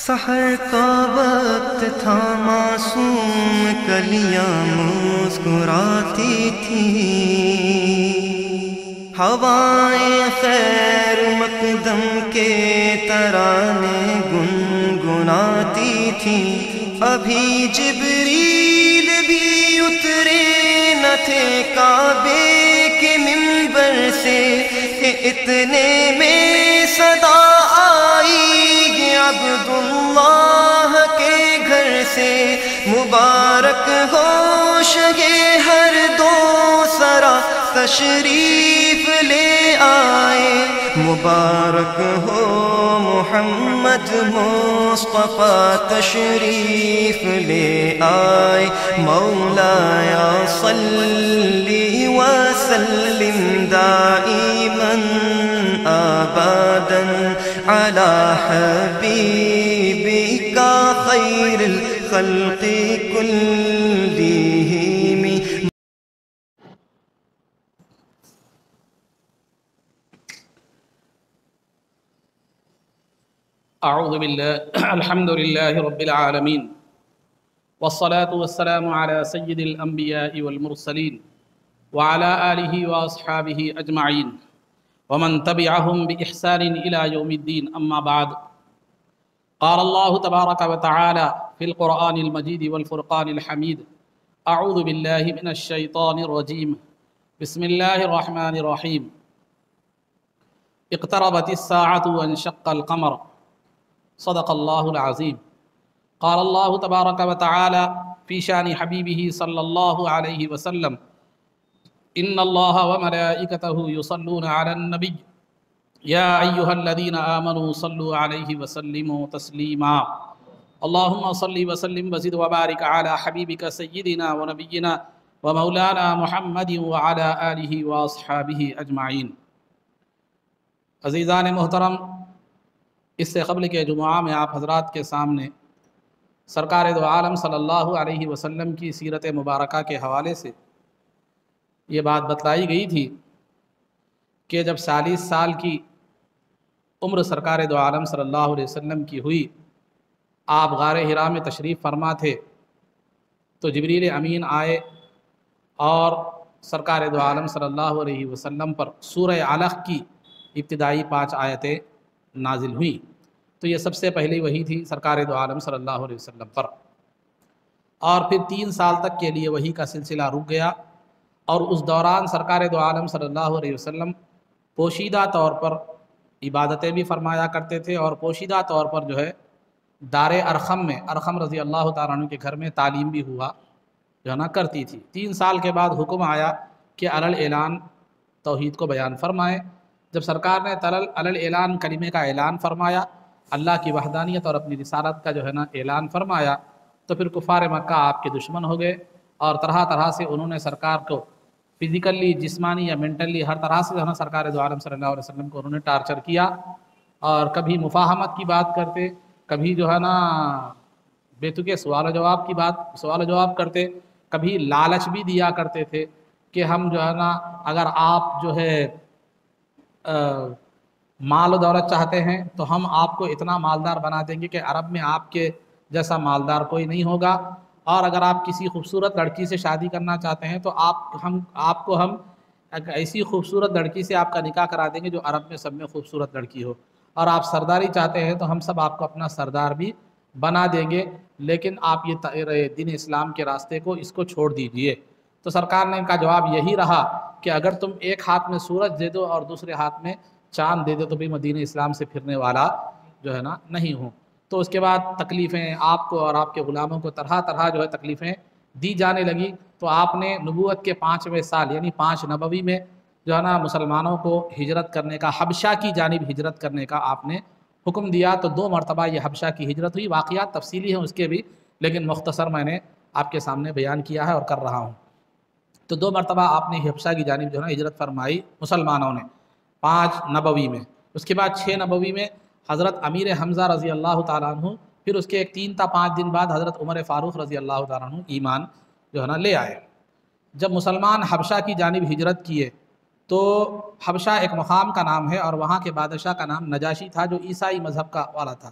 سحر کا وقت تھا، معصوم کلیاں مسکراتی تھیں، ہوائیں خیر مقدم کے ترانے گنگناتی تھیں۔ ابھی جبریل بھی اترے نہ تھے کعبے کے منبر سے کہ اتنے میں صدا آئی عبداللہ کے گھر سے۔ مبارک ہو شگے ہر دو سرا تشریف لے آئے، مبارک ہو محمد مصطفیٰ تشریف لے آئے۔ مولایا صلی وسلم دائما ابدا علی حبیبک خیر الخلق کلہم۔ اعوذ باللہ الحمد للہ رب العالمین والصلاة والسلام على سید الانبیاء والمرسلین وعلى آلہ واصحابہ اجمعین ومن تبعہم بإحسان الى یوم الدین، اما بعد۔ قال اللہ تبارک وتعالی فی القرآن المجید والفرقان الحمید، اعوذ باللہ من الشیطان الرجیم، بسم اللہ الرحمن الرحیم۔ اقتربت الساعة وانشق القمر، صدق اللہ العظیم۔ قال اللہ تبارک وتعالی فی شان حبیبہ صلی اللہ علیہ وسلم، ان اللہ وملائکتہ یصلون علی النبی یا ایہا الذین آمنوا صلوا علیہ وسلموا تسلیما۔ اللہم صلی وسلم وزد وبارک علی حبیبک سیدنا ونبینا ومولانا محمد وعلی آلہ واصحابہ اجمعین۔ عزیزان محترم، اس سے قبل کے جمعہ میں آپ حضرات کے سامنے سرکار دو عالم صلی اللہ علیہ وسلم کی سیرت مبارکہ کے حوالے سے یہ بات بتلائی گئی تھی کہ جب 40 سال کی عمر سرکار دو عالم صلی اللہ علیہ وسلم کی ہوئی، آپ غار حرا میں تشریف فرما تھے، تو جبریل امین آئے اور سرکار دو عالم صلی اللہ علیہ وسلم پر سورہ علق کی ابتدائی 5 آیتیں نازل ہوئیں۔ تو یہ سب سے پہلی وحی تھی سرکار دو عالم صلی اللہ علیہ وسلم پر، اور پھر 3 سال تک کے لیے وحی کا سلسلہ رک گیا، اور اس دوران سرکار دو عالم صلی اللہ علیہ وسلم پوشیدہ طور پر عبادتیں بھی فرمایا کرتے تھے، اور پوشیدہ طور پر جو ہے دار ارقم میں ارقم رضی اللہ تعالیٰ عنہ کے گھر میں تعلیم بھی ہوا جو ہے نا کرتی تھی۔ 3 سال کے بعد حکم آیا کہ علی اعلان توحید کو بیان فرمائیں۔ جب سرکار نے علی اعلان کلمے کا اعلان فرمایا، اللہ کی وحدانیت اور اپنی رسالت کا جو ہے نا اعلان فرمایا، تو پھر کفار مکہ آپ کے دشمن ہو گئے، اور طرح طرح سے انہوں نے سرکار کو فزیکلی، جسمانی یا مینٹلی ہر طرح سے جو ہے نا سرکار دو عالم صلی اللہ علیہ وسلم کو انہوں نے ٹارچر کیا، اور کبھی مفاہمت کی بات کرتے، کبھی جو ہے نا بیتوکے سوال و جواب کرتے، کبھی لالچ بھی دیا کرتے تھے کہ ہم جو ہے نا اگر آپ جو ہے مال و دولت چاہتے ہیں تو ہم آپ کو اتنا مالدار بنا دیں گے کہ عرب میں آپ کے جیسا مالدار کوئی نہیں ہوگا، اور اگر آپ کسی خوبصورت لڑکی سے شادی کرنا چاہتے ہیں تو آپ کو ہم ایک ایسی خوبصورت لڑکی سے آپ کا نکاح کرا دیں گے جو عرب میں سب میں خوبصورت لڑکی ہو، اور آپ سرداری چاہتے ہیں تو ہم سب آپ کو اپنا سردار بھی بنا دیں گے، لیکن آپ یہ دین اسلام کے راستے کو اس کو چھوڑ دیجئے۔ تو سرکار نے ان کا جواب یہی رہا کہ اگر تم ایک ہاتھ میں سورج دے دو اور دوسرے ہاتھ میں چاند دے دو تو بھی میں دین اسلام سے پھرنے والا جو ہے نا نہیں ہوں۔ تو اس کے بعد تکلیفیں آپ کو اور آپ کے غلاموں کو طرح طرح جو ہے تکلیفیں دی جانے لگی، تو آپ نے نبوت کے 5ویں سال یعنی 5 نبوی میں جو ہے نا مسلمانوں کو ہجرت کرنے کا، حبشہ کی جانب ہجرت کرنے کا آپ نے حکم دیا۔ تو 2 مرتبہ یہ حبشہ کی ہجرت ہوئی، واقعات تفصیلی ہیں اس کے بھی، لیکن مختصر میں نے آپ کے سامنے بیان کیا ہے اور کر رہا ہوں۔ تو 2 مرتبہ آپ نے حبشہ کی جانب جو ہے نا ہجرت فرمائی مسلمانوں نے 5 نبوی میں۔ اس کے بعد 6 نبوی میں حضرت امیر حمزہ رضی اللہ تعالیٰ عنہ، پھر اس کے 3 تا 5 دن بعد حضرت عمر فاروق رضی اللہ تعالیٰ عنہ ایمان جو ہے نا لے آئے۔ جب مسلمان حبشہ کی جانب ہجرت کیے تو حبشہ ایک مقام کا نام ہے، اور وہاں کے بادشاہ کا نام نجاشی تھا جو عیسائی مذہب کا والا تھا۔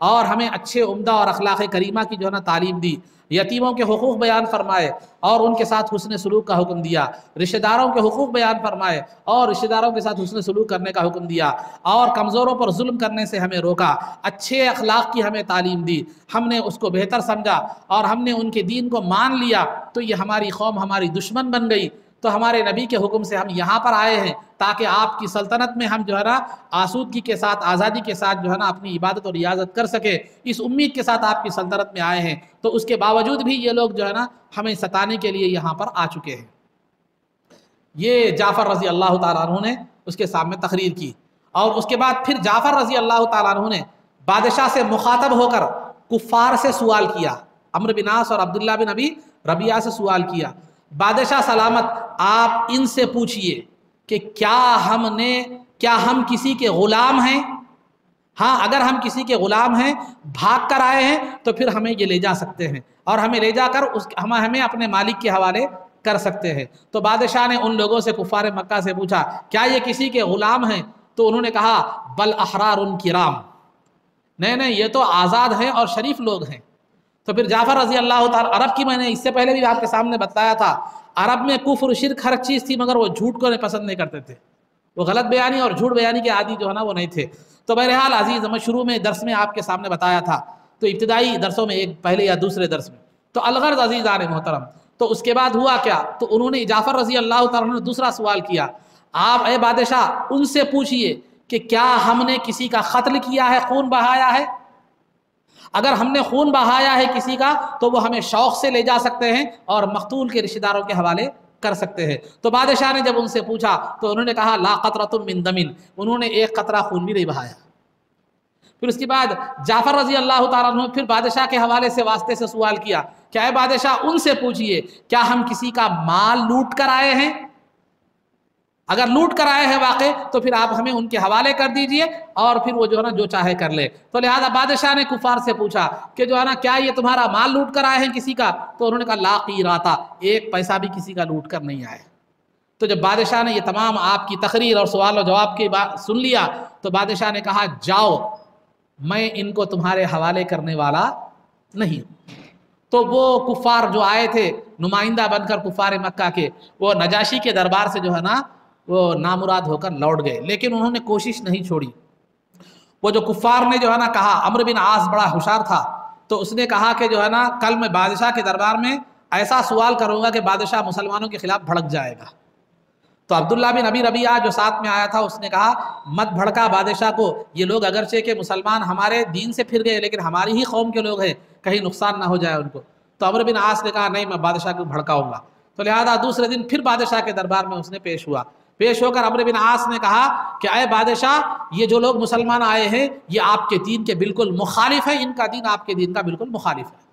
اور ہمیں اچھے عمدہ اور اخلاق کریمہ کی جو ہے نا تعلیم دی، یتیموں کے حقوق بیان فرمائے اور ان کے ساتھ حسن سلوک کا حکم دیا، رشتہ داروں کے حقوق بیان فرمائے اور رشتہ داروں کے ساتھ حسن سلوک کرنے کا حکم دیا، اور کمزوروں پر ظلم کرنے سے ہمیں روکا، اچھے اخلاق کی ہمیں تعلیم دی، ہم نے اس کو بہتر سمجھا اور ہم نے ان کے دین کو مان لیا، تو یہ ہماری قوم ہماری دشمن بن گئی، تو ہمارے نبی کے حکم سے ہم یہاں پر آئے ہیں تاکہ آپ کی سلطنت میں ہم جو ہے نا آسودگی کے ساتھ، آزادی کے ساتھ جو ہے نا اپنی عبادت اور ریاضت کر سکے، اس امید کے ساتھ آپ کی سلطنت میں آئے ہیں۔ تو اس کے باوجود بھی یہ لوگ جو ہے نا ہمیں ستانے کے لیے یہاں پر آ چکے ہیں۔ یہ جعفر رضی اللہ تعالیٰ عنہ نے اس کے سامنے تقریر کی، اور اس کے بعد پھر جعفر رضی اللہ تعالیٰ عنہ نے بادشاہ سے مخاطب ہو کر کفار سے سوال کیا، عمرو بن عاص اور عبداللہ بن ابی ربیعہ سے سوال کیا، بادشاہ سلامت آپ ان سے پوچھئے کہ کیا ہم کسی کے غلام ہیں؟ ہاں، اگر ہم کسی کے غلام ہیں، بھاگ کر آئے ہیں، تو پھر ہمیں یہ لے جا سکتے ہیں اور ہمیں لے جا کر ہمیں اپنے مالک کے حوالے کر سکتے ہیں۔ تو بادشاہ نے ان لوگوں سے، کفار مکہ سے پوچھا کیا یہ کسی کے غلام ہیں؟ تو انہوں نے کہا بل احرار کرام، نہیں یہ تو آزاد ہیں اور شریف لوگ ہیں۔ تو پھر جعفر رضی اللہ تعالیٰ، عرب کی میں نے اس سے پہلے بھی آپ کے سامنے بتایا تھا، عرب میں کفر شرک ہر چیز تھی، مگر وہ جھوٹ کو پسند نہیں کرتے تھے، وہ غلط بیانی اور جھوٹ بیانی کے عادی جو ہے نا وہ نہیں تھے۔ تو بہرحال عزیز، میں شروع میں درس میں آپ کے سامنے بتایا تھا، تو ابتدائی درسوں میں ایک پہلے یا دوسرے درس میں، تو الغرض عزیزان محترم، تو اس کے بعد ہوا کیا؟ تو انہوں نے، جعفر رضی اللہ تعالیٰ نے دوسرا سوال کیا، آپ اے بادشاہ ان سے پوچھئے کہ کیا ہم نے کسی کا قتل کیا ہے، خون بہایا ہے؟ اگر ہم نے خون بہایا ہے کسی کا تو وہ ہمیں شوق سے لے جا سکتے ہیں اور مقتول کے رشتہ داروں کے حوالے کر سکتے ہیں۔ تو بادشاہ نے جب ان سے پوچھا تو انہوں نے کہا لا قطرۃ من دم، انہوں نے ایک قطرہ خون بھی نہیں بہایا۔ پھر اس کے بعد جعفر رضی اللہ تعالیٰ عنہ پھر بادشاہ کے حوالے سے واسطے سے سوال کیا کہ اے بادشاہ ان سے پوچھئے کیا ہم کسی کا مال لوٹ کر آئے ہیں؟ اگر لوٹ کر آئے ہیں واقع تو پھر آپ ہمیں ان کے حوالے کر دیجئے اور پھر وہ جو ہے نا جو چاہے کر لے۔ تو لہذا بادشاہ نے کفار سے پوچھا کہ جو ہے نا کیا یہ تمہارا مال لوٹ کر آئے ہیں کسی کا؟ تو انہوں نے کہا لا قیراتا، ایک پیسہ بھی کسی کا لوٹ کر نہیں آئے۔ تو جب بادشاہ نے یہ تمام آپ کی تقریر اور سوال و جواب کی بات سن لیا تو بادشاہ نے کہا جاؤ، میں ان کو تمہارے حوالے کرنے والا نہیں ہوں۔ تو وہ کفار جو آئے تھے نمائندہ بن کر کفار مکہ کے، وہ نجاشی کے دربار سے جو ہے نا وہ نامراد ہو کر لوٹ گئے، لیکن انہوں نے کوشش نہیں چھوڑی۔ وہ جو کفار نے جو ہے نا کہا، عمرو بن عاص بڑا ہوشیار تھا، تو اس نے کہا کہ جو ہے نا کل میں بادشاہ کے دربار میں ایسا سوال کروں گا کہ بادشاہ مسلمانوں کے خلاف بھڑک جائے گا۔ تو عبداللہ بن ابی ربیعہ جو ساتھ میں آیا تھا اس نے کہا مت بھڑکا بادشاہ کو، یہ لوگ اگرچہ کہ مسلمان ہمارے دین سے پھر گئے لیکن ہماری ہی قوم کے لوگ ہیں، کہیں نقصان نہ ہو جائے ان کو۔ تو عمرو بن عاص نے کہا نہیں، میں بادشاہ کو بھڑکاؤں گا۔ تو لہذا دوسرے دن پھر بادشاہ کے دربار میں اس نے پیش ہو کر عمرو بن عاص نے کہا کہ اے بادشاہ، یہ جو لوگ مسلمان آئے ہیں یہ آپ کے دین کے بالکل مخالف ہے، ان کا دین آپ کے دین کا بالکل مخالف ہے،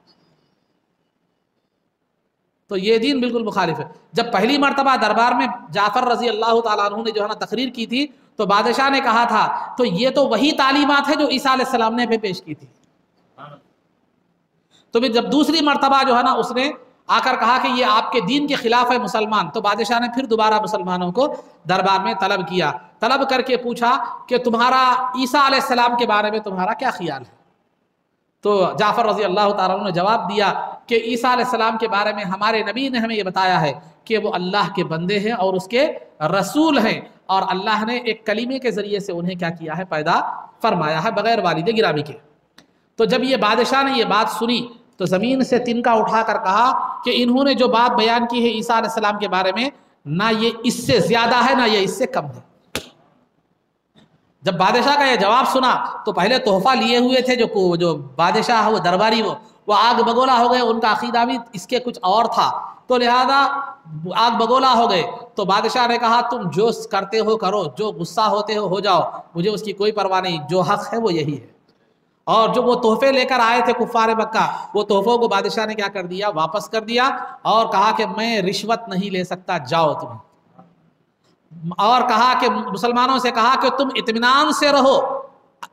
تو یہ دین بالکل مخالف ہے۔ جب پہلی مرتبہ دربار میں جعفر رضی اللہ تعالیٰ عنہ نے جو ہے نا تقریر کی تھی تو بادشاہ نے کہا تھا تو یہ تو وہی تعلیمات ہے جو عیسیٰ علیہ السلام نے پیش کی تھی۔ تو پھر جب دوسری مرتبہ جو ہے نا اس نے آ کر کہا کہ یہ آپ کے دین کے خلاف ہے مسلمان، تو بادشاہ نے پھر دوبارہ مسلمانوں کو دربار میں طلب کر کے پوچھا کہ تمہارا عیسیٰ علیہ السلام کے بارے میں تمہارا کیا خیال ہے؟ تو جعفر رضی اللہ تعالیٰ عنہ نے جواب دیا کہ عیسیٰ علیہ السلام کے بارے میں ہمارے نبی نے ہمیں یہ بتایا ہے کہ وہ اللہ کے بندے ہیں اور اس کے رسول ہیں، اور اللہ نے ایک کلمے کے ذریعے سے انہیں کیا کیا ہے؟ پیدا فرمایا ہے بغیر والد گرامی کے۔ تو جب یہ بادشاہ نے یہ بات سنی تو زمین سے تنکا اٹھا کر کہا کہ انہوں نے جو بات بیان کی ہے عیسیٰ علیہ السلام کے بارے میں، نہ یہ اس سے زیادہ ہے نہ یہ اس سے کم ہے۔ جب بادشاہ کا یہ جواب سنا تو پہلے تحفہ لیے ہوئے تھے جو بادشاہ وہ درباری وہ آگ بگولا ہو گئے، ان کا عقیدہ بھی اس کے کچھ اور تھا، تو لہذا آگ بگولا ہو گئے۔ تو بادشاہ نے کہا تم جو کرتے ہو کرو، جو غصہ ہوتے ہو جاؤ، مجھے اس کی کوئی پرواہ نہیں، جو حق ہے وہ یہی ہے۔ اور جو وہ تحفے لے کر آئے تھے کفار مکہ، وہ تحفوں کو بادشاہ نے کیا کر دیا؟ واپس کر دیا، اور کہا کہ میں رشوت نہیں لے سکتا، جاؤ تم۔ اور کہا کہ مسلمانوں سے کہا کہ تم اطمینان سے رہو،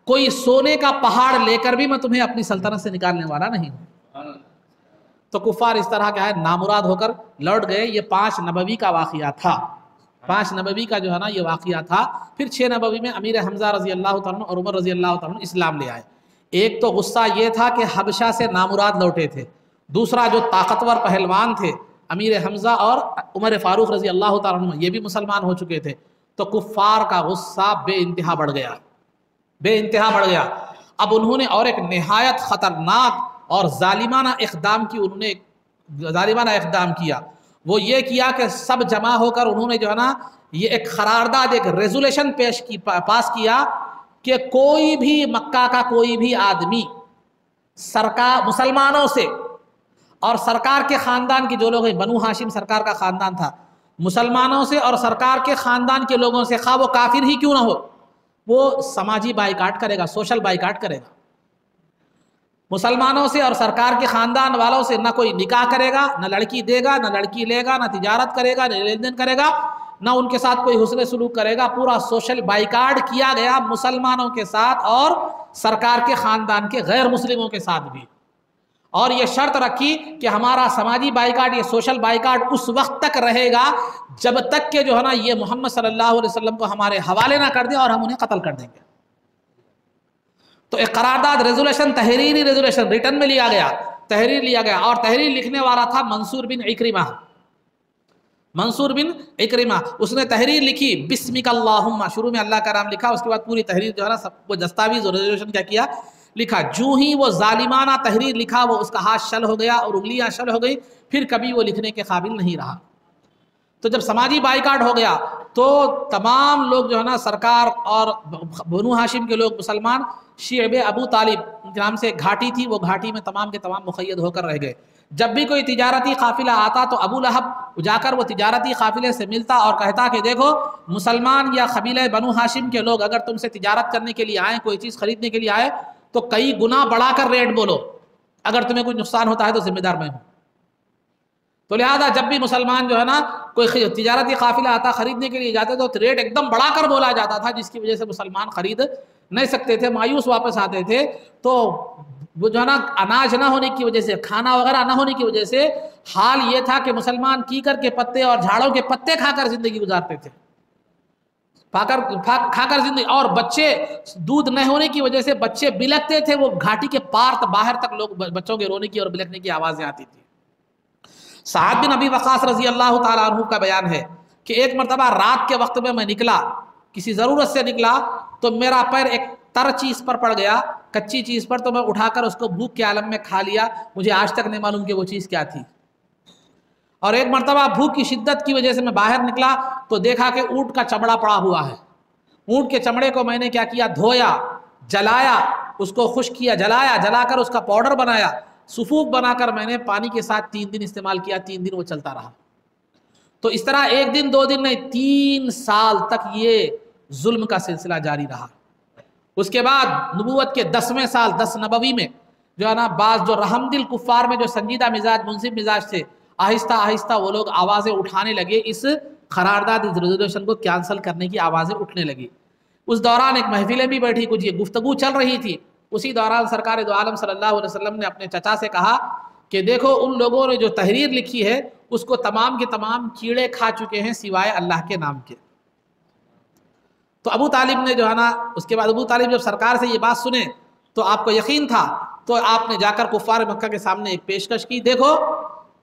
کوئی سونے کا پہاڑ لے کر بھی میں تمہیں اپنی سلطنت سے نکالنے والا نہیں ہوں۔ تو کفار اس طرح کیا ہے نامراد ہو کر لوٹ گئے۔ یہ 5 نبوی کا واقعہ تھا، 5 نبوی کا جو ہے نا یہ واقعہ تھا۔ پھر 6 نبوی میں امیر حمزہ رضی اللہ تعالیٰ اور عمر رضی اللہ تعالیٰ اسلام لے آئے۔ ایک تو غصہ یہ تھا کہ حبشہ سے نامراد لوٹے تھے، دوسرا جو طاقتور پہلوان تھے امیر حمزہ اور عمر فاروق رضی اللہ تعالیٰ عنہ، یہ بھی مسلمان ہو چکے تھے، تو کفار کا غصہ بے انتہا بڑھ گیا، بے انتہا بڑھ گیا۔ اب انہوں نے اور ایک نہایت خطرناک اور ظالمانہ اقدام کیا، وہ یہ کیا کہ سب جمع ہو کر انہوں نے جو ہے نا یہ ایک قرارداد، ایک ریزولیشن پاس کیا کہ کوئی بھی مکہ کا کوئی بھی آدمی سرکار مسلمانوں سے اور سرکار کے خاندان کے جو لوگ ہیں، بنو ہاشم سرکار کا خاندان تھا، مسلمانوں سے اور سرکار کے خاندان کے لوگوں سے، خواہ وہ کافر ہی کیوں نہ ہو، وہ سماجی بائیکاٹ کرے گا، سوشل بائیکاٹ کرے گا۔ مسلمانوں سے اور سرکار کے خاندان والوں سے نہ کوئی نکاح کرے گا، نہ لڑکی دے گا، نہ لڑکی لے گا، نہ تجارت کرے گا، نہ لین دین کرے گا، نہ ان کے ساتھ کوئی حسن سلوک کرے گا۔ پورا سوشل بائیکاٹ کیا گیا مسلمانوں کے ساتھ اور سرکار کے خاندان کے غیر مسلموں کے ساتھ بھی، اور یہ شرط رکھی کہ ہمارا سماجی بائیکاٹ، یہ سوشل بائیکاٹ اس وقت تک رہے گا جب تک کہ جو ہے نا یہ محمد صلی اللہ علیہ وسلم کو ہمارے حوالے نہ کر دیں اور ہم انہیں قتل کر دیں گے۔ تو ایک قرارداد، ریزولیشن، تحریری ریزولیشن ریٹن میں لیا گیا، تحریر لیا گیا، اور تحریر لکھنے والا تھا منصور بن عکرمہ۔ منصور بن عکرمہ اس نے تحریر لکھی، بسمک اللہم، شروع میں اللہ کا نام لکھا، اس کے بعد پوری تحریر جو ہے نا سب وہ دستاویز اور ریزولیشن کیا لکھا۔ جو ہی وہ ظالمانہ تحریر لکھا، وہ اس کا ہاتھ شل ہو گیا اور انگلیاں شل ہو گئی، پھر کبھی وہ لکھنے کے قابل نہیں رہا۔ تو جب سماجی بائیکاٹ ہو گیا تو تمام لوگ جو ہے نا سرکار اور بنو ہاشم کے لوگ مسلمان، شعب ابو طالب نام سے ایک گھاٹی تھی، وہ گھاٹی میں تمام کے تمام مقید ہو کر رہ گئے۔ جب بھی کوئی تجارتی قافلہ آتا تو ابو لہب جا کر وہ تجارتی قافلے سے ملتا اور کہتا کہ دیکھو مسلمان یا قبیلہ بنو ہاشم کے لوگ اگر تم سے تجارت کرنے کے لیے آئیں، کوئی چیز خریدنے کے لیے آئے تو کئی گنا بڑھا کر ریٹ بولو، اگر تمہیں کوئی نقصان ہوتا ہے تو ذمہ دار میں ہوں۔ تو لہذا جب بھی مسلمان جو ہے نا کوئی تجارتی قافلہ آتا خریدنے کے لیے جاتے تو ریٹ ایک دم بڑھا کر بولا جاتا تھا، جس کی وجہ سے مسلمان خرید نہیں سکتے تھے، مایوس واپس آتے تھے۔ تو وہ جو ہے نا اناج نہ ہونے کی وجہ سے، کھانا وغیرہ نہ ہونے کی وجہ سے حال یہ تھا کہ مسلمان کیکر کے پتے اور جھاڑوں کے پتے کھا کر زندگی گزارتے تھے، کھا کر زندگی، اور بچے دودھ نہ ہونے کی وجہ سے بچے بلکتے تھے، وہ گھاٹی کے پار باہر تک لوگ بچوں کے رونے کی اور بلکنے کی آوازیں آتی تھی۔ سعد بن ابی وقاص رضی اللہ تعالیٰ عنہ کا بیان ہے کہ ایک مرتبہ رات کے وقت میں نکلا، کسی ضرورت سے نکلا، تو میرا پیر ایک تر چیز پر پڑ گیا، کچی چیز پر، تو میں اٹھا کر اس کو بھوک کے عالم میں کھا لیا، مجھے آج تک نہیں معلوم کہ وہ چیز کیا تھی۔ اور ایک مرتبہ بھوک کی شدت کی وجہ سے میں باہر نکلا تو دیکھا کہ اونٹ کا چمڑا پڑا ہوا ہے، اونٹ کے چمڑے کو میں نے کیا کیا، دھویا، جلایا، اس کو خشک کیا، جلا کر اس کا پاؤڈر بنایا، سفوف بنا کر میں نے پانی کے ساتھ 3 دن استعمال کیا، 3 دن وہ چلتا رہا۔ تو اس طرح 1 دن 2 دن نہیں، 3 سال تک یہ ظلم کا سلسلہ جاری رہا۔ اس کے بعد نبوت کے 10ویں سال 10 نبوی میں جو ہے نا بعض جو رحم دل کفار میں جو سنجیدہ مزاج، منصف مزاج تھے، آہستہ آہستہ وہ لوگ آوازیں اٹھانے لگے، اس قرارداد، اس ریزولوشن کو کینسل کرنے کی آوازیں اٹھنے لگی۔ اس دوران ایک محفلیں بھی بیٹھی، کچھ یہ گفتگو چل رہی تھی۔ اسی دوران سرکار دو عالم صلی اللہ علیہ وسلم نے اپنے چچا سے کہا کہ دیکھو ان لوگوں نے جو تحریر لکھی ہے اس کو تمام کے تمام کیڑے کھا چکے ہیں سوائے اللہ کے نام کے۔ تو ابو طالب نے جو ہے نا اس کے بعد ابو طالب جب سرکار سے یہ بات سنے تو آپ کو یقین تھا، تو آپ نے جا کر کفار مکہ کے سامنے ایک پیشکش کی، دیکھو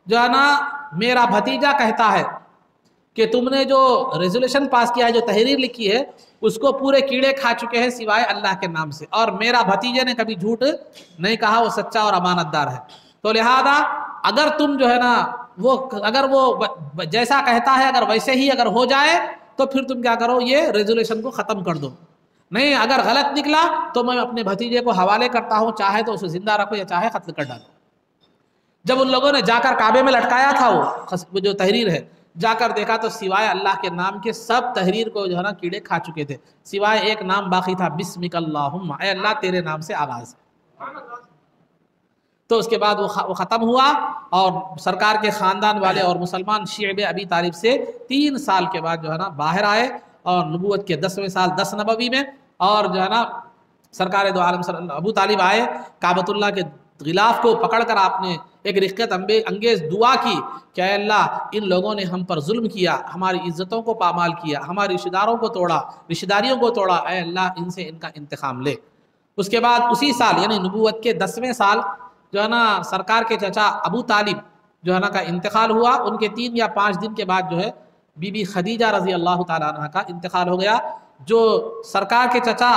جو ہے نا میرا بھتیجا کہتا ہے کہ تم نے جو ریزولوشن پاس کیا ہے، جو تحریر لکھی ہے، اس کو پورے کیڑے کھا چکے ہیں سوائے اللہ کے نام سے، اور میرا بھتیجے نے کبھی جھوٹ نہیں کہا، وہ سچا اور امانت دار ہے۔ تو لہذا اگر تم جو ہے نا اگر وہ جیسا کہتا ہے اگر ویسے ہی اگر ہو جائے تو پھر تم کیا کرو، یہ ریزولوشن کو ختم کر دو، نہیں اگر غلط نکلا تو میں اپنے بھتیجے کو حوالے کرتا ہوں، چاہے تو اسے زندہ رکھو یا چاہے قتل کر ڈالو۔ جب ان لوگوں نے جا کر کعبے میں لٹکایا تھا وہ جو تحریر ہے، جا کر دیکھا تو سوائے اللہ کے نام کے سب تحریر کو جو ہے نا کیڑے کھا چکے تھے، سوائے ایک نام باقی تھا، بسمک اللہم، اے اللہ تیرے نام سے آغاز۔ تو اس کے بعد وہ ختم ہوا، اور سرکار کے خاندان والے اور مسلمان شعب ابی طالب سے 3 سال کے بعد جو ہے نا باہر آئے، اور نبوت کے 10ویں سال 10 نبوی میں، اور جو ہے نا سرکار دو عالم صلی اللہ ابو طالب آئے، کعبۃ اللہ کے غلاف کو پکڑ کر آپ نے ایک رقت انگیز دعا کی کہ اے اللہ ان لوگوں نے ہم پر ظلم کیا، ہماری عزتوں کو پامال کیا، ہمارے رشتہ داروں کو توڑا، رشتہ داریوں کو توڑا، اے اللہ ان سے ان کا انتقام لے۔ اس کے بعد اسی سال یعنی نبوت کے 10ویں سال جو ہے نا سرکار کے چچا ابو طالب جو ہے نا کا انتقال ہوا. ان کے 3 یا 5 دن کے بعد جو ہے بی بی خدیجہ رضی اللہ تعالیٰ عنہ کا انتقال ہو گیا. جو سرکار کے چچا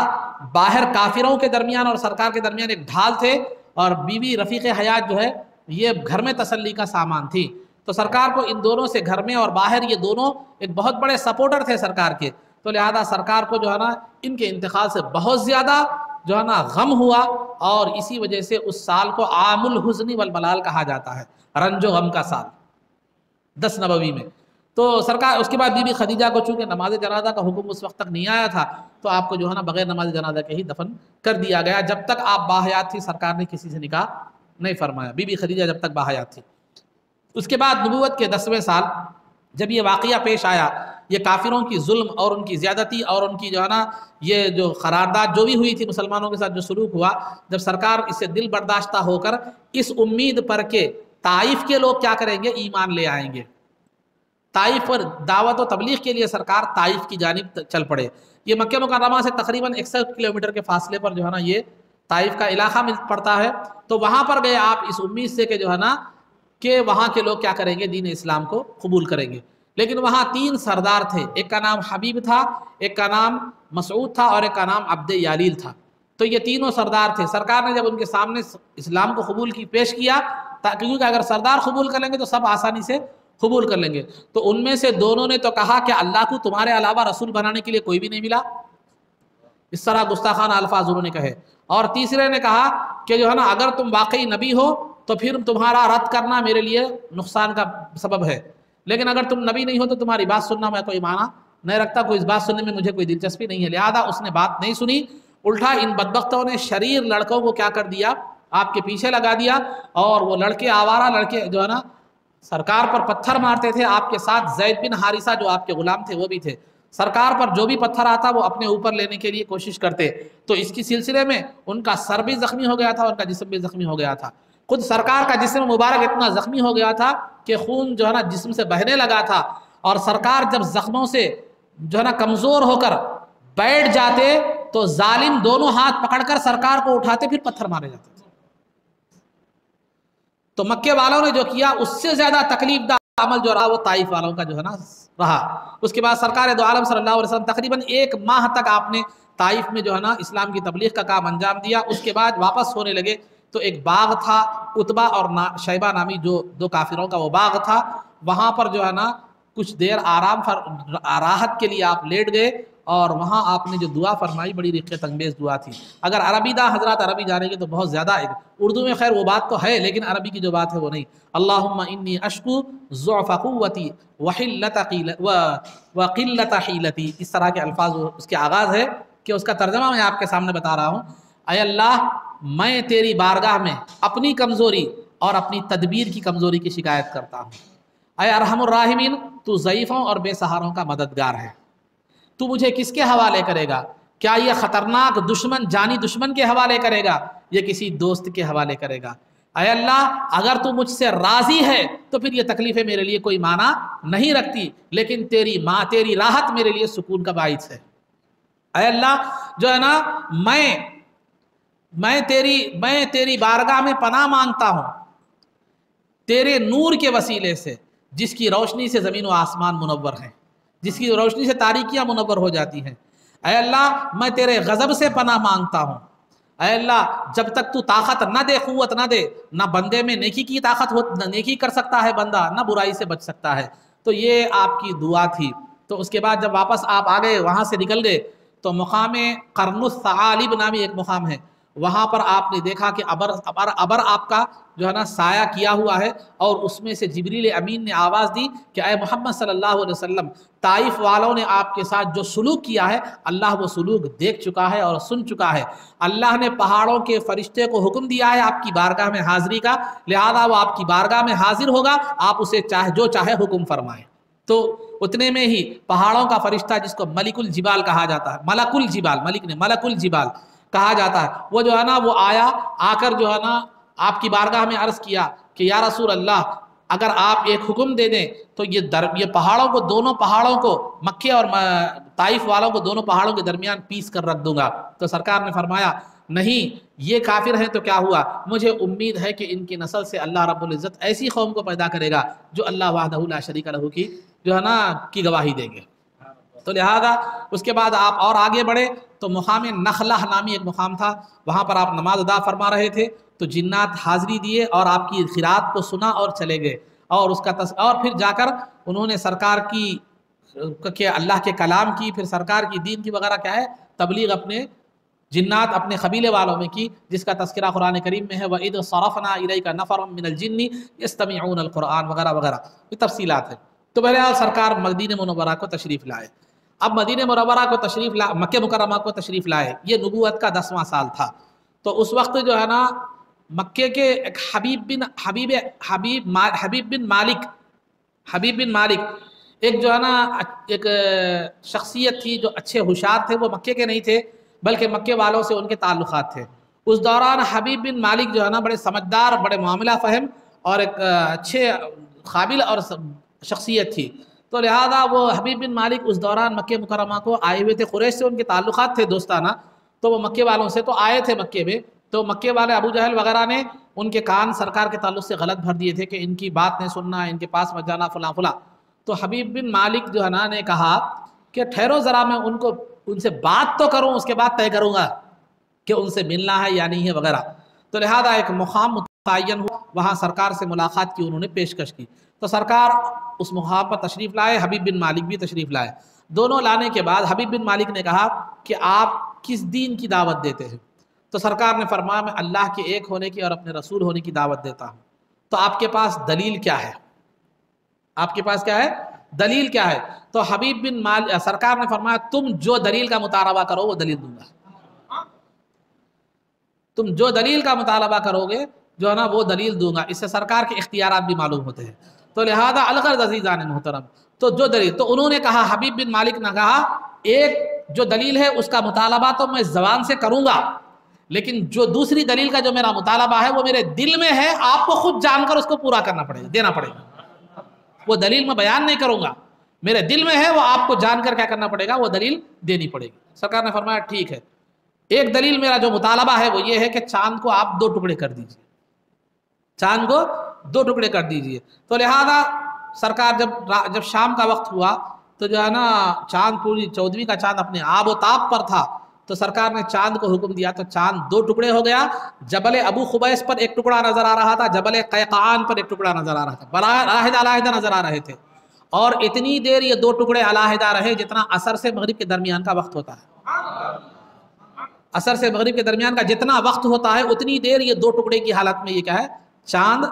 باہر کافروں کے درمیان اور سرکار کے درمیان ایک ڈھال تھے، اور بی بی رفیق حیات جو ہے یہ گھر میں تسلی کا سامان تھی. تو سرکار کو ان دونوں سے گھر میں اور باہر یہ دونوں ایک بہت بڑے سپورٹر تھے سرکار کے. تو لہذا سرکار کو جو ہے نا ان کے انتقال سے بہت زیادہ جو ہے نا غم ہوا، اور اسی وجہ سے اس سال کو عام الحزن والملال کہا جاتا ہے، رنج و غم کا سال 10 نبوی میں. تو سرکار اس کے بعد بی بی خدیجہ کو چونکہ نماز جنازہ کا حکم اس وقت تک نہیں آیا تھا، تو آپ کو جو ہے نا بغیر نماز جنازہ کے ہی دفن کر دیا گیا. جب تک آپ باحیات تھی سرکار نے کسی سے نکاح نہیں فرمایا، بی بی خدیجہ جب تک باحیات تھی. اس کے بعد نبوت کے 10ویں سال جب یہ واقعہ پیش آیا، یہ کافروں کی ظلم اور ان کی زیادتی اور ان کی جو ہے نا یہ جو قرارداد جو بھی ہوئی تھی مسلمانوں کے ساتھ جو سلوک ہوا، جب سرکار اس سے دل برداشتہ ہو کر اس امید پر کہ طائف کے لوگ کیا کریں گے، ایمان لے آئیں گے، طائف پر دعوت و تبلیغ کے لیے سرکار طائف کی جانب چل پڑے. یہ مکہ مکرمہ سے تقریباً 61 کلومیٹر کے فاصلے پر جو ہے نا یہ طائف کا علاقہ مل پڑتا ہے. تو وہاں پر گئے آپ اس امید سے کہ جو ہے نا کہ وہاں کے لوگ کیا کریں گے، دین اسلام کو قبول کریں گے. لیکن وہاں 3 سردار تھے، ایک کا نام حبیب تھا، ایک کا نام مسعود تھا، اور ایک کا نام عبد یالیل تھا. تو یہ تینوں سردار تھے. سرکار نے جب ان کے سامنے اسلام کو قبول کی پیش کیا، کیونکہ اگر سردار قبول کر لیں گے تو سب آسانی سے قبول کر لیں گے. تو ان میں سے دونوں نے تو کہا کہ اللہ کو تمہارے علاوہ رسول بنانے کے لیے کوئی بھی نہیں ملا، اس طرح گستاخانہ الفاظ انہوں نے کہے. اور تیسرے نے کہا کہ جو ہے نا اگر تم واقعی نبی ہو تو پھر تمہارا رد کرنا میرے لیے نقصان کا سبب ہے، لیکن اگر تم نبی نہیں ہو تو تمہاری بات سننا میں کوئی معنی نہیں رکھتا، کوئی اس بات سننے میں مجھے کوئی دلچسپی نہیں ہے. لہذا اس نے بات نہیں سنی. الٹا ان بدبختوں نے شریر لڑکوں کو کیا کر دیا، آپ کے پیچھے لگا دیا. اور وہ لڑکے آوارہ لڑکے جو ہے نا سرکار پر پتھر مارتے تھے. آپ کے ساتھ زید بن حارثہ جو آپ کے غلام تھے وہ بھی تھے. سرکار پر جو بھی پتھر آتا وہ اپنے اوپر لینے کے لیے کوشش کرتے. تو اس کی سلسلے میں ان کا سر بھی زخمی ہو گیا تھا، ان کا جسم بھی زخمی ہو گیا تھا. خود سرکار کا جسم مبارک اتنا زخمی ہو گیا تھا کہ خون جو ہے نا جسم سے بہنے لگا تھا. اور سرکار جب زخموں سے جو ہے نا کمزور ہو کر بیٹھ جاتے تو ظالم دونوں ہاتھ پکڑ کر سرکار کو اٹھاتے پھر پتھر مارے جاتے. تو مکے والوں نے جو کیا اس سے زیادہ تکلیف دہ عمل جو رہا وہ طائف والوں کا جو ہے نا رہا. اس کے بعد سرکار دو عالم صلی اللہ علیہ وسلم تقریباً 1 ماہ تک آپ نے طائف میں جو ہے نا اسلام کی تبلیغ کا کام انجام دیا. اس کے بعد واپس ہونے لگے تو ایک باغ تھا، عتبہ اور شیبہ نامی جو 2 کافروں کا وہ باغ تھا. وہاں پر جو ہے نا کچھ دیر آرام راحت کے لیے آپ لیٹ گئے، اور وہاں آپ نے جو دعا فرمائی بڑی رقت انگیز دعا تھی. اگر عربی حضرات عربی جانیں گے تو بہت زیادہ اردو میں خیر وہ بات تو ہے، لیکن عربی کی جو بات ہے وہ نہیں. اللہم انی اشکو ضعف قوتی وقلت حیلتی، اس طرح کے الفاظ اس کے آغاز ہے کہ اس کا ترجمہ میں آپ کے سامنے بتا رہا ہوں. اے اللہ، میں تیری بارگاہ میں اپنی کمزوری اور اپنی تدبیر کی کمزوری کی شکایت کرتا ہوں. اے ارحم الراحمین، تو ضعیفوں اور بے سہاروں کا مددگار ہے. تو مجھے کس کے حوالے کرے گا؟ کیا یہ خطرناک دشمن، جانی دشمن کے حوالے کرے گا، یہ کسی دوست کے حوالے کرے گا؟ اے اللہ، اگر تو مجھ سے راضی ہے تو پھر یہ تکلیفیں میرے لیے کوئی معنی نہیں رکھتی، لیکن تیری راحت میرے لیے سکون کا باعث ہے. اے اللہ جو ہے نا میں تیری بارگاہ میں پناہ مانگتا ہوں تیرے نور کے وسیلے سے، جس کی روشنی سے زمین و آسمان منور ہیں، جس کی روشنی سے تاریکیاں منور ہو جاتی ہیں. اے اللہ، میں تیرے غضب سے پناہ مانگتا ہوں. اے اللہ، جب تک تو طاقت نہ دے، قوت نہ دے، نہ بندے میں نیکی کی طاقت ہو، نہ نیکی کر سکتا ہے بندہ، نہ برائی سے بچ سکتا ہے. تو یہ آپ کی دعا تھی. تو اس کے بعد جب واپس آپ آ گئے، وہاں سے نکل گئے، تو مقام قرن الثعالب نامی ایک مقام ہے، وہاں پر آپ نے دیکھا کہ ابر آپ کا جو ہے نا سایہ کیا ہوا ہے، اور اس میں سے جبریل امین نے آواز دی کہ اے محمد صلی اللہ علیہ وسلم، طائف والوں نے آپ کے ساتھ جو سلوک کیا ہے اللہ وہ سلوک دیکھ چکا ہے اور سن چکا ہے. اللہ نے پہاڑوں کے فرشتے کو حکم دیا ہے آپ کی بارگاہ میں حاضری کا، لہذا وہ آپ کی بارگاہ میں حاضر ہوگا، آپ اسے جو چاہے حکم فرمائیں. تو اتنے میں ہی پہاڑوں کا فرشتہ جس کو ملک الجبال کہا جاتا ہے، ملک الجبال، ملک نے ملک الجبال کہا جاتا ہے، وہ جو ہے نا وہ آیا، آ کر جو ہے نا آپ کی بارگاہ میں عرض کیا کہ یا رسول اللہ، اگر آپ ایک حکم دے دیں تو یہ پہاڑوں کو، دونوں پہاڑوں کو، مکے اور طائف والوں کو دونوں پہاڑوں کے درمیان پیس کر رکھ دوں گا. تو سرکار نے فرمایا نہیں یہ کافر ہیں تو کیا ہوا، مجھے امید ہے کہ ان کی نسل سے اللہ رب العزت ایسی قوم کو پیدا کرے گا جو اللہ وحدہ لا شریک لہ کی جو ہے نا کی گواہی دیں گے۔ تو لہذا اس کے بعد آپ اور آگے بڑھے تو مقام نخلہ نامی ایک مقام تھا، وہاں پر آپ نماز ادا فرما رہے تھے تو جنات حاضری دیے اور آپ کی قرات کو سنا اور چلے گئے، اور اس کا اور پھر جا کر انہوں نے سرکار کی کہ اللہ کے کلام کی، پھر سرکار کی دین کی وغیرہ کیا ہے تبلیغ اپنے جنات اپنے قبیلے والوں میں کی، جس کا تذکرہ قرآن کریم میں ہے وَإِذْ صَرَفْنَا إِلَيْكَ نَفَرًا مِّنَ الْجِنِّ يَسْتَمِعُونَ الْقُرْآنَ وغیرہ وغیرہ، یہ تفصیلات ہیں۔ تو بہرحال سرکار مدینہ منورہ کو تشریف لائے۔ اب مدینہ منورہ کو تشریف لائے، مکہ مکرمہ کو تشریف لائے، یہ نبوت کا 10واں سال تھا۔ تو اس وقت جو ہے نا مکے کے ایک حبیب بن مالک ایک جو ہے نا ایک شخصیت تھی جو اچھے ہوشیار تھے، وہ مکے کے نہیں تھے بلکہ مکے والوں سے ان کے تعلقات تھے۔ اس دوران حبیب بن مالک جو ہے نا بڑے سمجھدار، بڑے معاملہ فہم اور ایک اچھے قابل اور شخصیت تھی، تو لہذا وہ حبیب بن مالک اس دوران مکہ مکرمہ کو آئے ہوئے تھے، قریش سے ان کے تعلقات تھے دوستانہ، تو وہ مکے والوں سے تو آئے تھے مکے میں، تو مکے والے ابو جہل وغیرہ نے ان کے کان سرکار کے تعلق سے غلط بھر دیے تھے کہ ان کی بات نہیں سننا، ان کے پاس مت جانا فلاں فلاں۔ تو حبیب بن مالک جو ہے نا نے کہا کہ ٹھہرو ذرا، میں ان سے بات تو کروں، اس کے بعد طے کروں گا کہ ان سے ملنا ہے یا نہیں ہے وغیرہ۔ تو لہذا ایک مقام متعین ہوا، وہاں سرکار سے ملاقات کی انہوں نے پیشکش کی، تو سرکار اس مقام پر تشریف لائے، حبیب بن مالک بھی تشریف لائے۔ دونوں لانے کے بعد حبیب بن مالک نے کہا کہ آپ کس دین کی دعوت دیتے ہیں؟ تو سرکار نے فرمایا میں اللہ کے ایک ہونے کی اور اپنے رسول ہونے کی دعوت دیتا ہوں۔ تو آپ کے پاس دلیل کیا ہے؟ آپ کے پاس کیا ہے؟ دلیل کیا ہے؟ تو حبیب بن مالک سرکار نے فرمایا تم جو دلیل کا مطالبہ کرو وہ دلیل دوں گا، تم جو دلیل کا مطالبہ کرو گے جو ہے نا وہ دلیل دوں گا۔ اس سے سرکار کے اختیارات بھی معلوم ہوتے ہیں۔ تو لہذا الغرض عزیزان محترم، تو جو دلیل، تو انہوں نے کہا، حبیب بن مالک نے کہا ایک جو دلیل ہے اس کا مطالبہ تو میں زبان سے کروں گا، لیکن جو دوسری دلیل کا جو میرا مطالبہ ہے وہ میرے دل میں ہے، آپ کو خود جان کر اس کو پورا کرنا پڑے گا، دینا پڑے گا۔ وہ دلیل میں بیان نہیں کروں گا، میرے دل میں ہے، وہ آپ کو جان کر کیا کرنا پڑے گا، وہ دلیل دینی پڑے گی۔ سرکار نے فرمایا ٹھیک ہے، ایک دلیل میرا جو مطالبہ ہے وہ یہ ہے کہ چاند کو آپ 2 ٹکڑے کر دیجئے، چاند کو 2 ٹکڑے کر دیجئے۔ تو لہذا سرکار جب شام کا وقت ہوا تو جو ہے نا چاند پوری 14ویں کا چاند اپنے آب و تاب پر تھا، تو سرکار نے چاند کو حکم دیا تو چاند 2 ٹکڑے ہو گیا۔ جبل ابو خبیس پر ایک ٹکڑا نظر آ رہا تھا، جبل قیقعان پر ایک ٹکڑا نظر آ رہا تھا، علیحدہ علیحدہ نظر آ رہے تھے، اور اتنی دیر یہ 2 ٹکڑے علیحدہ رہے جتنا عصر سے مغرب کے درمیان کا وقت ہوتا ہے۔ عصر سے مغرب کے درمیان کا جتنا وقت ہوتا ہے اتنی دیر یہ 2 ٹکڑے کی حالت میں یہ کیا ہے چاند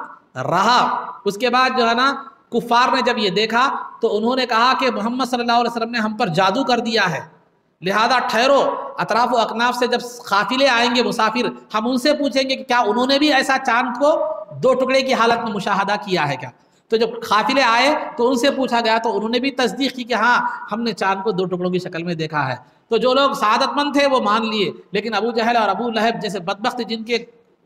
رہا۔ اس کے بعد جو ہے نا کفار نے جب یہ دیکھا تو انہوں نے کہا کہ محمد صلی اللہ علیہ وسلم نے ہم پر جادو کر دیا ہے، لہذا ٹھہرو، اطراف و اکناف سے جب قافلے آئیں گے مسافر، ہم ان سے پوچھیں گے کہ کیا انہوں نے بھی ایسا چاند کو 2 ٹکڑے کی حالت میں مشاہدہ کیا ہے کیا؟ تو جب قافلے آئے تو ان سے پوچھا گیا تو انہوں نے بھی تصدیق کی کہ ہاں ہم نے چاند کو 2 ٹکڑوں کی شکل میں دیکھا ہے۔ تو جو لوگ سعادت مند تھے وہ مان لیے، لیکن ابو جہل اور ابو لہب جیسے بدبخت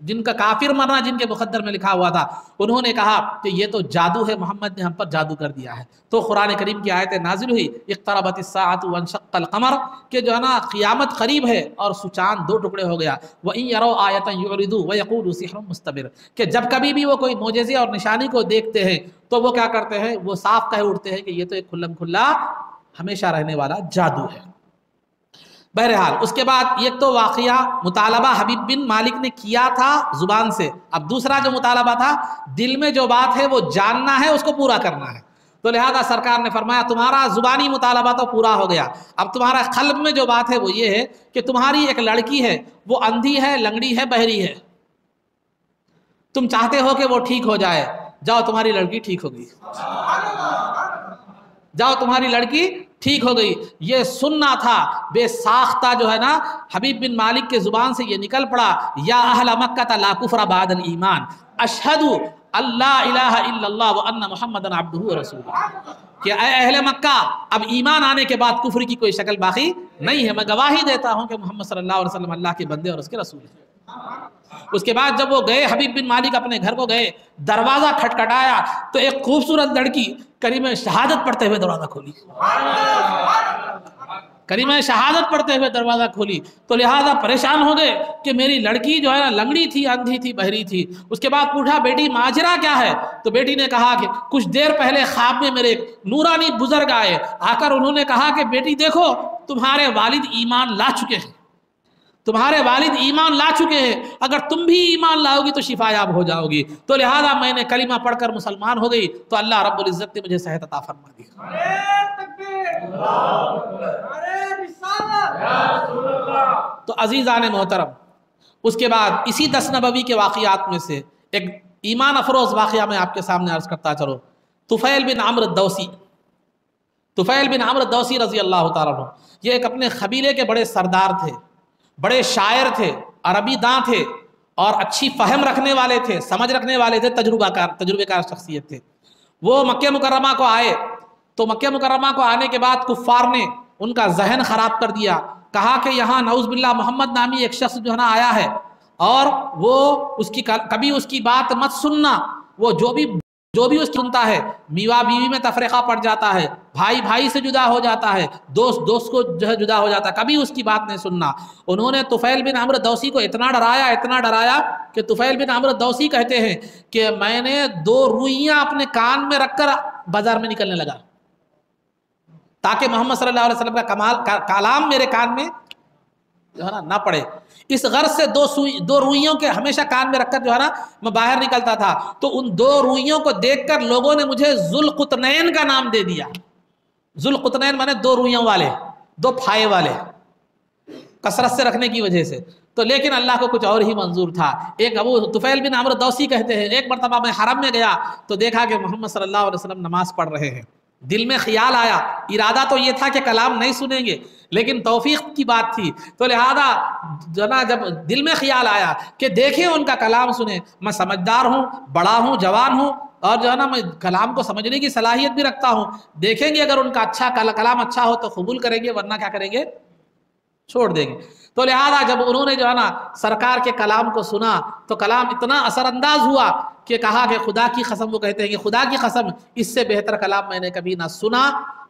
جن کا کافر مرنا جن کے مقدر میں لکھا ہوا تھا، انہوں نے کہا کہ یہ تو جادو ہے، محمد نے ہم پر جادو کر دیا ہے۔ تو قرآن کریم کی آیتیں نازل ہوئی، اقتربت الساعۃ وانشق القمر، کہ جو ہے نا قیامت قریب ہے اور چاند 2 ٹکڑے ہو گیا۔ وَإِن يَرَوْا آیَةً يُعْرِضُوا وَيَقُولُوا سِحْرٌ مُسْتَمِرٌ، کہ جب کبھی بھی وہ کوئی معجزے اور نشانی کو دیکھتے ہیں تو وہ کیا کرتے ہیں، وہ صاف کہہ اٹھتے ہیں کہ یہ تو ایک کھلم کھلا ہمیشہ رہنے والا جادو ہے۔ بہرحال اس کے بعد ایک تو واقعہ مطالبہ حبیب بن مالک نے کیا تھا زبان سے، اب دوسرا جو مطالبہ تھا دل میں جو بات ہے وہ جاننا ہے، اس کو پورا کرنا ہے۔ تو لہذا سرکار نے فرمایا تمہارا زبانی مطالبہ تو پورا ہو گیا، اب تمہارا قلب میں جو بات ہے وہ یہ ہے کہ تمہاری ایک لڑکی ہے، وہ اندھی ہے، لنگڑی ہے، بہری ہے، تم چاہتے ہو کہ وہ ٹھیک ہو جائے، جاؤ تمہاری لڑکی ٹھیک ہو گئی، جاؤ تمہاری لڑکی ٹھیک ہو گئی۔ یہ سننا تھا بے ساختہ جو ہے نا حبیب بن مالک کے زبان سے یہ نکل پڑا، یا اہل مکہ لا کفر بعد الایمان اشہد اللہ الہ الا اللہ وان محمد عبدہ ورسولہ، کہ اے اہل مکہ اب ایمان آنے کے بعد کفر کی کوئی شکل باقی نہیں ہے، میں گواہی دیتا ہوں کہ محمد صلی اللہ علیہ وسلم اللہ کے بندے اور اس کے رسول ہیں۔ اس کے بعد جب وہ گئے حبیب بن مالک اپنے گھر کو گئے، دروازہ کھٹکھٹایا تو ایک خوبصورت لڑکی کلمہ شہادت پڑھتے ہوئے دروازہ کھولی، کلمہ شہادت پڑھتے ہوئے دروازہ کھولی تو لہٰذا پریشان ہو گئے کہ میری لڑکی جو ہے نا لنگڑی تھی، اندھی تھی، بہری تھی۔ اس کے بعد پوچھا بیٹی ماجرا کیا ہے؟ تو بیٹی نے کہا کہ کچھ دیر پہلے خواب میں میرے ایک نورانی بزرگ آئے، آ کر انہوں نے کہا کہ بیٹی دیکھو تمہارے والد ایمان لا چکے ہیں، تمہارے والد ایمان لا چکے ہیں، اگر تم بھی ایمان لاؤ گی تو شفا یاب ہو جاؤ گی۔ تو لہٰذا میں نے کلمہ پڑھ کر مسلمان ہو گئی تو اللہ رب العزت نے مجھے صحت عطا فرما دی۔ تو عزیزان محترم، اس کے بعد اسی 10 نبوی کے واقعات میں سے ایک ایمان افروز واقعہ میں آپ کے سامنے عرض کرتا چلو۔ طفیل بن عمرو الدوسی، طفیل بن عمرو الدوسی رضی اللہ تعالیٰ عنہ، یہ ایک اپنے قبیلے کے بڑے سردار تھے، بڑے شاعر تھے، عربی داں تھے اور اچھی فہم رکھنے والے تھے، سمجھ رکھنے والے تھے، تجربہ کار شخصیت تھے۔ وہ مکہ مکرمہ کو آئے تو مکہ مکرمہ کو آنے کے بعد کفار نے ان کا ذہن خراب کر دیا، کہا کہ یہاں نعوذ باللہ محمد نامی ایک شخص جو ہے نا آیا ہے اور وہ کبھی اس کی بات مت سننا، وہ جو بھی اس سنتا ہے میوا بیوی میں تفریقہ پڑ جاتا ہے، بھائی بھائی سے جدا ہو جاتا ہے، دوست کو جو ہے جدا ہو جاتا ہے، کبھی اس کی بات نہیں سننا۔ انہوں نے طفیل بن عمرو الدوسی کو اتنا ڈرایا کہ طفیل بن عمرو الدوسی کہتے ہیں کہ میں نے 2 روئیاں اپنے کان میں رکھ کر بازار میں نکلنے لگا تاکہ محمد صلی اللہ علیہ وسلم کا کلام میرے کان میں جو ہے نا نہ پڑے۔ اس غرض سے 2 روئیوں کے ہمیشہ کان میں رکھ کر جو ہے نا میں باہر نکلتا تھا، تو ان 2 روئیوں کو دیکھ کر لوگوں نے مجھے ذوالقطنین کا نام دے دیا۔ ذوالقطنین مانے 2 روئیوں والے، 2 پھائے والے، کثرت سے رکھنے کی وجہ سے۔ تو لیکن اللہ کو کچھ اور ہی منظور تھا۔ ایک ابو طفیل بن عمرو الدوسی کہتے ہیں ایک مرتبہ میں حرم میں گیا تو دیکھا کہ محمد صلی اللہ علیہ وسلم نماز پڑھ رہے ہیں، دل میں خیال آیا، ارادہ تو یہ تھا کہ کلام نہیں سنیں گے لیکن توفیق کی بات تھی، تو لہذا جب دل میں خیال آیا کہ دیکھیں ان کا کلام سنیں، میں سمجھدار ہوں، بڑا ہوں، جوان ہوں اور جو ہے نا میں کلام کو سمجھنے کی صلاحیت بھی رکھتا ہوں، دیکھیں گے اگر ان کا کلام اچھا ہو تو قبول کریں گے ورنہ کیا کریں گے، چھوڑ دیں گے۔ تو لہذا جب انہوں نے جو ہے نا سرکار کے کلام کو سنا تو کلام اتنا اثر انداز ہوا کہ کہا کہ خدا کی قسم، وہ کہتے ہیں کہ خدا کی قسم اس سے بہتر کلام میں نے کبھی نہ سنا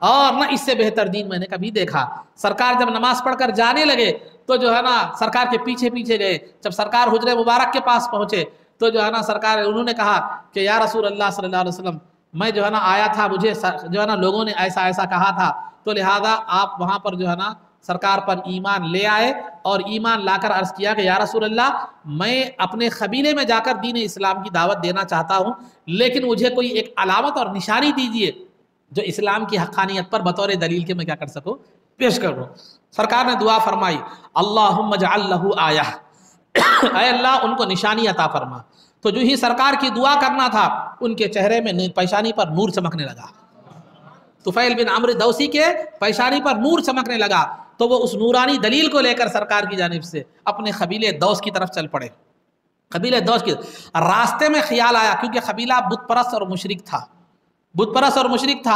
اور نہ اس سے بہتر دین میں نے کبھی دیکھا۔ سرکار جب نماز پڑھ کر جانے لگے تو جو ہے نا سرکار کے پیچھے گئے، جب سرکار حجرے مبارک کے پاس پہنچے تو جو ہے نا سرکار انہوں نے کہا کہ یا رسول اللہ صلی اللہ علیہ وسلم، میں جو ہے نا آیا تھا، مجھے جو ہے نا لوگوں نے ایسا کہا تھا، تو لہذا آپ وہاں پر جو ہے نا سرکار پر ایمان لے آئے اور ایمان لا کر عرض کیا کہ یا رسول اللہ، میں اپنے قبیلے میں جا کر دین اسلام کی دعوت دینا چاہتا ہوں، لیکن مجھے کوئی ایک علامت اور نشانی دیجئے جو اسلام کی حقانیت پر بطور دلیل کے میں کیا کر سکوں، پیش کروں۔ سرکار نے دعا فرمائی اللہم اجعل لہ آیہ، اے اللہ ان کو نشانی عطا فرما۔ تو جو ہی سرکار کی دعا کرنا تھا ان کے چہرے میں پیشانی پر نور چمکنے لگا، طفیل بن عمرو الدوسی کے پیشانی پر نور چمکنے لگا، تو وہ اس نورانی دلیل کو لے کر سرکار کی جانب سے اپنے قبیلے دوس کی طرف چل پڑے۔ قبیلے دوس کی راستے میں خیال آیا، کیونکہ قبیلہ بت پرست اور مشرک تھا،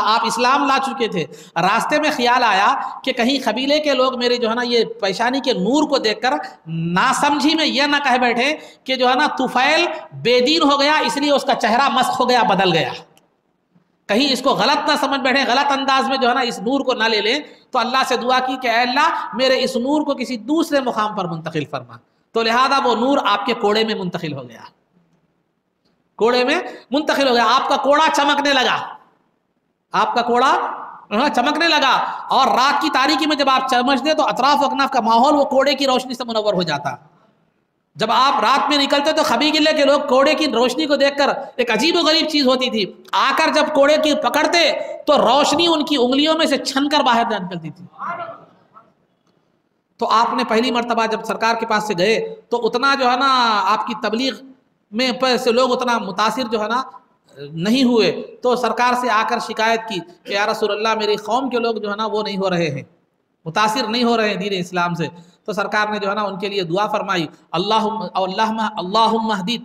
آپ اسلام لا چکے تھے، راستے میں خیال آیا کہ کہیں قبیلے کے لوگ میرے جو ہے نا یہ پیشانی کے نور کو دیکھ کر ناسمجھی میں یہ نہ کہہ بیٹھے کہ جو ہے نا طفیل بے دین ہو گیا اس لیے اس کا چہرہ مسخ ہو گیا، بدل گیا، کہیں اس کو غلط نہ سمجھ بیٹھے، غلط انداز میں جو ہے نا اس نور کو نہ لے لیں۔ تو اللہ سے دعا کی کہ اے اللہ میرے اس نور کو کسی دوسرے مقام پر منتقل فرما، تو لہذا وہ نور آپ کے کوڑے میں منتقل ہو گیا، آپ کا کوڑا چمکنے لگا، اور رات کی تاریکی میں جب آپ چمچتے تو اطراف و اکناف کا ماحول وہ کوڑے کی روشنی سے منور ہو جاتا۔ جب آپ رات میں نکلتے تو قبیلے کے لوگ کوڑے کی روشنی کو دیکھ کر ایک عجیب و غریب چیز ہوتی تھی، آ کر جب کوڑے کی پکڑتے تو روشنی ان کی انگلیوں میں سے چھن کر باہر نکلتی تھی۔ تو آپ نے پہلی مرتبہ جب سرکار کے پاس سے گئے تو اتنا جو ہے نا آپ کی تبلیغ میں سے لوگ اتنا متاثر جو ہے نا نہیں ہوئے، تو سرکار سے آ کر شکایت کی کہ یا رسول اللہ میری قوم کے لوگ جو ہے نا وہ نہیں ہو رہے ہیں، متاثر نہیں ہو رہے ہیں دین اسلام سے۔ تو سرکار نے جو ہے نا ان کے لیے دعا فرمائی اللہم اہدی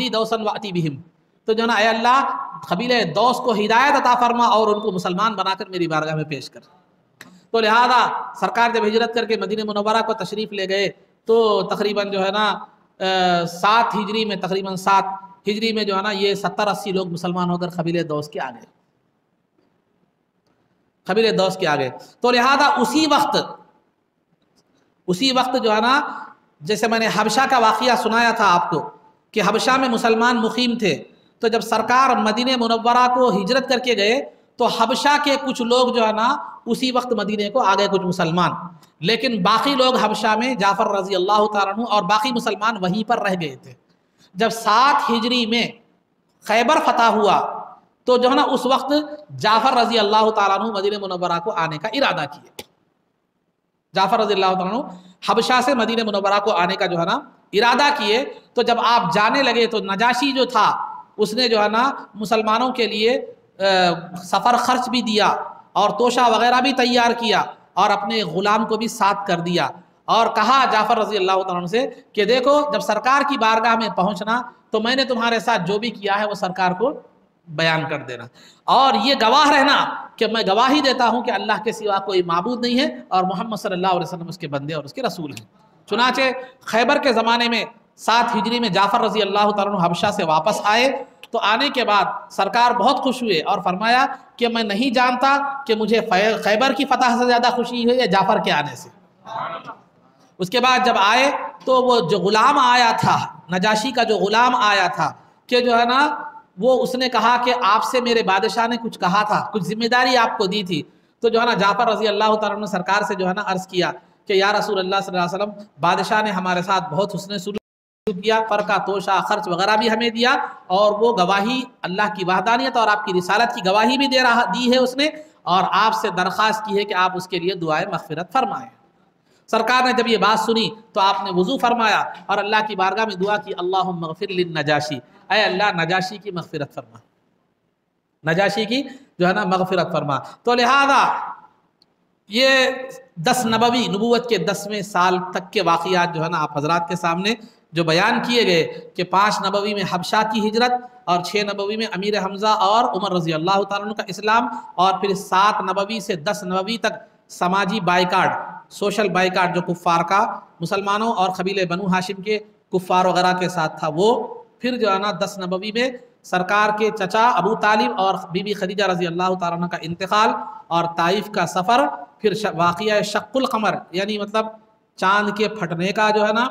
دوسن واتی بہم، تو جو ہے نا اے اللہ قبیلہ دوس کو ہدایت عطا فرما اور ان کو مسلمان بنا کر میری بارگاہ میں پیش کر۔ تو لہذا سرکار جب ہجرت کر کے مدینہ منورہ کو تشریف لے گئے تو تقریباً جو ہے نا 7 ہجری میں جو ہے نا یہ 70-80 لوگ مسلمان ہو کر قبیلہ دوس کے آ گئے۔ قبیلہ دوس کے آگے. تو لہذا اسی وقت جو ہے نا، جیسے میں نے حبشہ کا واقعہ سنایا تھا آپ کو کہ حبشہ میں مسلمان مقیم تھے، تو جب سرکار مدینہ منورہ کو ہجرت کر کے گئے تو حبشہ کے کچھ لوگ جو ہے نا اسی وقت مدینے کو آ گئے، کچھ مسلمان، لیکن باقی لوگ حبشہ میں جعفر رضی اللہ تعالیٰ عنہ اور باقی مسلمان وہیں پر رہ گئے تھے. جب 7 ہجری میں خیبر فتح ہوا تو جو ہے نا اس وقت جعفر رضی اللہ تعالیٰ عنہ مدینہ منورہ کو آنے کا ارادہ کیے. جعفر رضی اللہ تعالیٰ عنہ حبشہ سے مدینہ منورہ کو آنے کا جو ہے نا ارادہ کیے. تو جب آپ جانے لگے تو نجاشی جو تھا اس نے جو ہے نا مسلمانوں کے لیے سفر خرچ بھی دیا اور توشہ وغیرہ بھی تیار کیا اور اپنے غلام کو بھی ساتھ کر دیا، اور کہا جعفر رضی اللہ تعالیٰ عنہ سے کہ دیکھو جب سرکار کی بارگاہ میں پہنچنا تو میں نے تمہارے ساتھ جو بھی کیا ہے وہ سرکار کو بیان کر دینا، اور یہ گواہ رہنا کہ میں گواہی دیتا ہوں کہ اللہ کے سوا کوئی معبود نہیں ہے اور محمد صلی اللہ علیہ وسلم اس کے بندے اور اس کے رسول ہیں. چنانچہ خیبر کے زمانے میں 7 ہجری میں جعفر رضی اللہ تعالیٰ عنہ حبشہ سے واپس آئے تو آنے کے بعد سرکار بہت خوش ہوئے اور فرمایا کہ میں نہیں جانتا کہ مجھے خیبر کی فتح سے زیادہ خوشی ہوئی یا جعفر کے آنے سے. اس کے بعد جب آئے تو وہ جو غلام آیا تھا، نجاشی کا جو غلام آیا تھا کہ جو ہے نا وہ اس نے کہا کہ آپ سے میرے بادشاہ نے کچھ کہا تھا، کچھ ذمہ داری آپ کو دی تھی. تو جو ہے نا جعفر رضی اللہ تعالیٰ عنہ سرکار سے جو ہے نا عرض کیا کہ یا رسول اللہ صلی اللہ علیہ وسلم، بادشاہ نے ہمارے ساتھ بہت حسن سلوک کیا، پر کا توشہ خرچ وغیرہ بھی ہمیں دیا، اور وہ گواہی اللہ کی وحدانیت اور آپ کی رسالت کی گواہی بھی دی ہے اس نے، اور آپ سے درخواست کی ہے کہ آپ اس کے لیے دعائے مغفرت فرمائیں. سرکار نے جب یہ بات سنی تو آپ نے وضو فرمایا اور اللہ کی بارگاہ میں دعا کی، اللہم اغفر للنجاشی، اے اللہ نجاشی کی مغفرت فرما، نجاشی کی جو ہے نا مغفرت فرما. تو لہذا یہ 10 نبوی نبوت کے 10ویں سال تک کے واقعات جو ہے نا آپ حضرات کے سامنے جو بیان کیے گئے کہ 5 نبوی میں حبشہ کی ہجرت اور 6 نبوی میں امیر حمزہ اور عمر رضی اللہ تعالیٰ عنہ کا اسلام، اور پھر 7 نبوی سے 10 نبوی تک سماجی بائیکاٹ، سوشل بائیکاٹ جو کفار کا مسلمانوں اور قبیلے بنو ہاشم کے کفار وغیرہ کے ساتھ تھا وہ، پھر جو ہے نا 10 نبوی میں سرکار کے چچا ابو طالب اور بی بی خدیجہ رضی اللہ تعالیٰ عنہ کا انتقال اور طائف کا سفر، پھر واقعہ شق القمر یعنی مطلب چاند کے پھٹنے کا جو ہے نا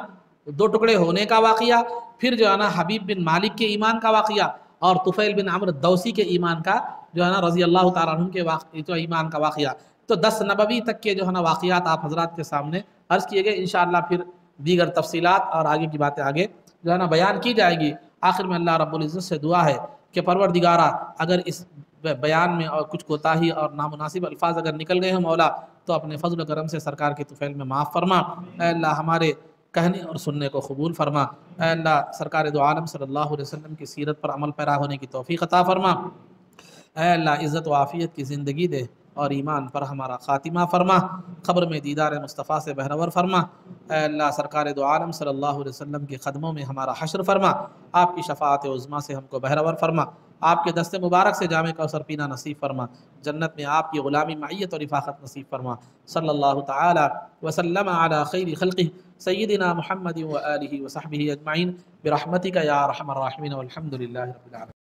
2 ٹکڑے ہونے کا واقعہ، پھر جو ہے نا حبیب بن مالک کے ایمان کا واقعہ اور طفیل بن عمرو الدوسی کے ایمان کا جو ہے نا رضی اللہ تعالیٰ عنہ کے جو ایمان کا واقعہ. تو 10 نبوی تک کے جو ہے نا واقعات آپ حضرات کے سامنے عرض کیے گئے. انشاءاللہ پھر دیگر تفصیلات اور آگے کی باتیں آگے جو ہے نا بیان کی جائے گی. آخر میں اللہ رب العزت سے دعا ہے کہ پروردگارہ اگر اس بیان میں اور کچھ کوتاہی اور نامناسب الفاظ اگر نکل گئے ہیں مولا تو اپنے فضل و کرم سے سرکار کے طفیل میں معاف فرما. اے اللہ ہمارے کہنے اور سننے کو قبول فرما. اے اللہ سرکار دو عالم صلی اللہ علیہ وسلم کی سیرت پر عمل پیرا ہونے کی توفیق عطا فرما. اے اللہ عزت و عافیت کی زندگی دے اور ایمان پر ہمارا خاتمہ فرما. قبر میں دیدار مصطفیٰ سے بہرور فرما. اے اللہ سرکار دو عالم صلی اللہ علیہ وسلم کے قدموں میں ہمارا حشر فرما. آپ کی شفاعت عظمیٰ سے ہم کو بہرور فرما. آپ کے دست مبارک سے جامع کوثر پینا نصیب فرما. جنت میں آپ کی غلامی معیت اور رفاقت نصیب فرما. صلی اللہ تعالی وسلم علی خیر خلقہ سیدنا محمد و آلہ و صحبہ اجمعین برحمتک یا ارحم الراحمین والحمد للہ رب العالمین.